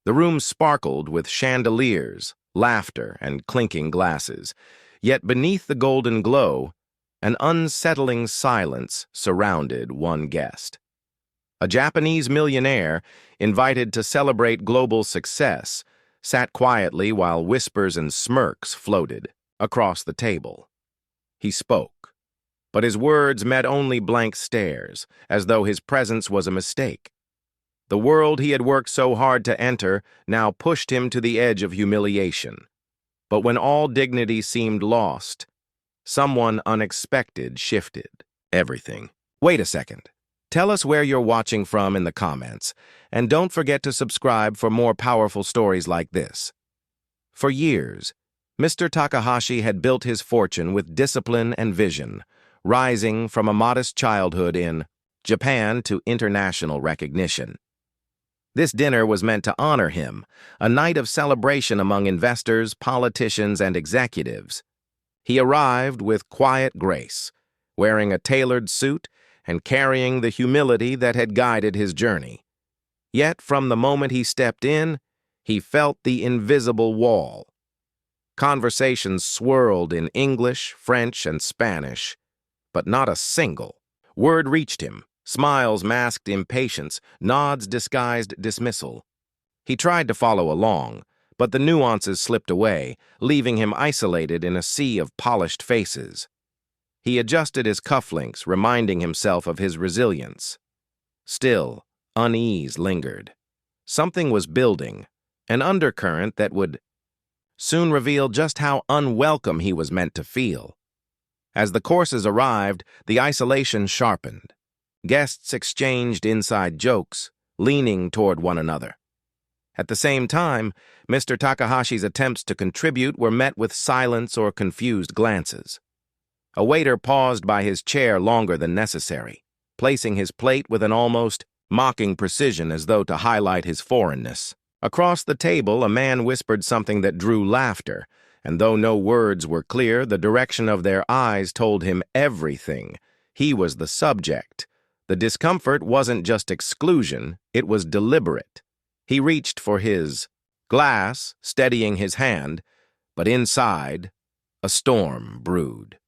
The room sparkled with chandeliers, laughter, and clinking glasses, yet beneath the golden glow, an unsettling silence surrounded one guest. A Japanese millionaire, invited to celebrate global success, sat quietly while whispers and smirks floated across the table. He spoke, but his words met only blank stares, as though his presence was a mistake. The world he had worked so hard to enter now pushed him to the edge of humiliation. But when all dignity seemed lost, someone unexpected shifted everything. Wait a second. Tell us where you're watching from in the comments, and don't forget to subscribe for more powerful stories like this. For years, Mr. Takahashi had built his fortune with discipline and vision, rising from a modest childhood in Japan to international recognition. This dinner was meant to honor him, a night of celebration among investors, politicians, and executives. He arrived with quiet grace, wearing a tailored suit and carrying the humility that had guided his journey. Yet from the moment he stepped in, he felt the invisible wall. Conversations swirled in English, French, and Spanish, but not a single word reached him. Smiles masked impatience, nods disguised dismissal. He tried to follow along, but the nuances slipped away, leaving him isolated in a sea of polished faces. He adjusted his cufflinks, reminding himself of his resilience. Still, unease lingered. Something was building, an undercurrent that would soon reveal just how unwelcome he was meant to feel. As the courses arrived, the isolation sharpened. Guests exchanged inside jokes, leaning toward one another. At the same time, Mr. Takahashi's attempts to contribute were met with silence or confused glances. A waiter paused by his chair longer than necessary, placing his plate with an almost mocking precision as though to highlight his foreignness. Across the table, a man whispered something that drew laughter, and though no words were clear, the direction of their eyes told him everything. He was the subject. The discomfort wasn't just exclusion, it was deliberate. He reached for his glass, steadying his hand, but inside, a storm brewed.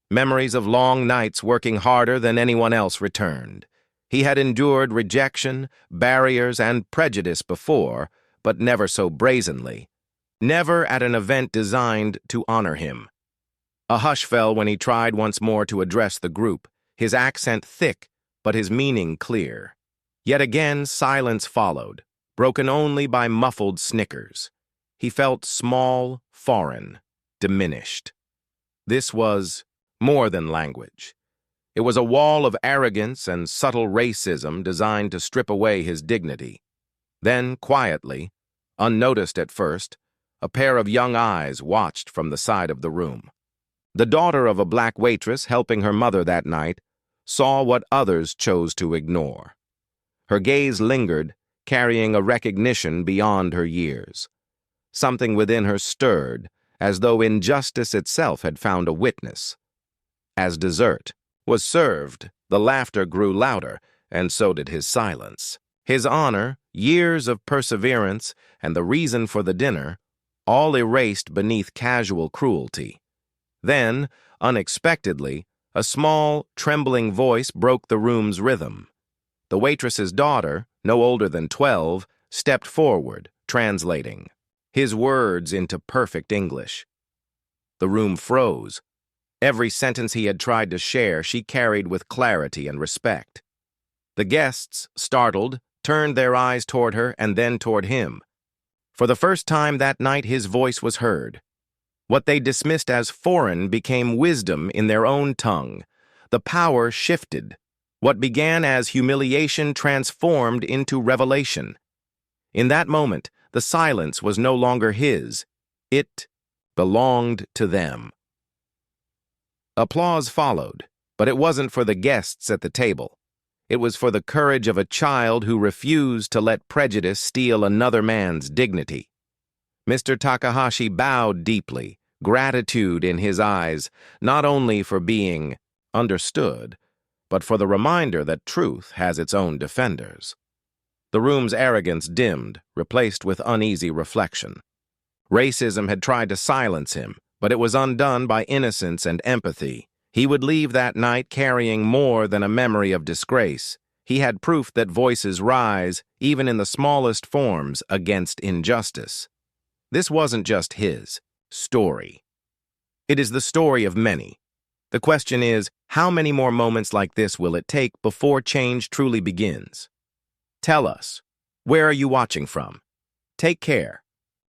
Memories of long nights working harder than anyone else returned. He had endured rejection, barriers, and prejudice before, but never so brazenly. Never at an event designed to honor him. A hush fell when he tried once more to address the group, his accent thick, but his meaning clear. Yet again silence followed, broken only by muffled snickers. He felt small, foreign, diminished. This was more than language. It was a wall of arrogance and subtle racism designed to strip away his dignity. Then, quietly, unnoticed at first, a pair of young eyes watched from the side of the room. The daughter of a black waitress helping her mother that night saw what others chose to ignore. Her gaze lingered, carrying a recognition beyond her years. Something within her stirred, as though injustice itself had found a witness. As dessert was served, the laughter grew louder, and so did his silence. His honor, years of perseverance, and the reason for the dinner, all erased beneath casual cruelty. Then, unexpectedly, a small, trembling voice broke the room's rhythm. The waitress's daughter, no older than 12, stepped forward, translating his words into perfect English. The room froze. Every sentence he had tried to share, she carried with clarity and respect. The guests, startled, turned their eyes toward her and then toward him. For the first time that night, his voice was heard. What they dismissed as foreign became wisdom in their own tongue. The power shifted. What began as humiliation transformed into revelation. In that moment, the silence was no longer his. It belonged to them. Applause followed, but it wasn't for the guests at the table. It was for the courage of a child who refused to let prejudice steal another man's dignity. Mr. Takahashi bowed deeply, gratitude in his eyes, not only for being understood, but for the reminder that truth has its own defenders. The room's arrogance dimmed, replaced with uneasy reflection. Racism had tried to silence him, but it was undone by innocence and empathy. He would leave that night carrying more than a memory of disgrace. He had proof that voices rise, even in the smallest forms, against injustice. This wasn't just his story. It is the story of many. The question is, how many more moments like this will it take before change truly begins? Tell us, where are you watching from? Take care.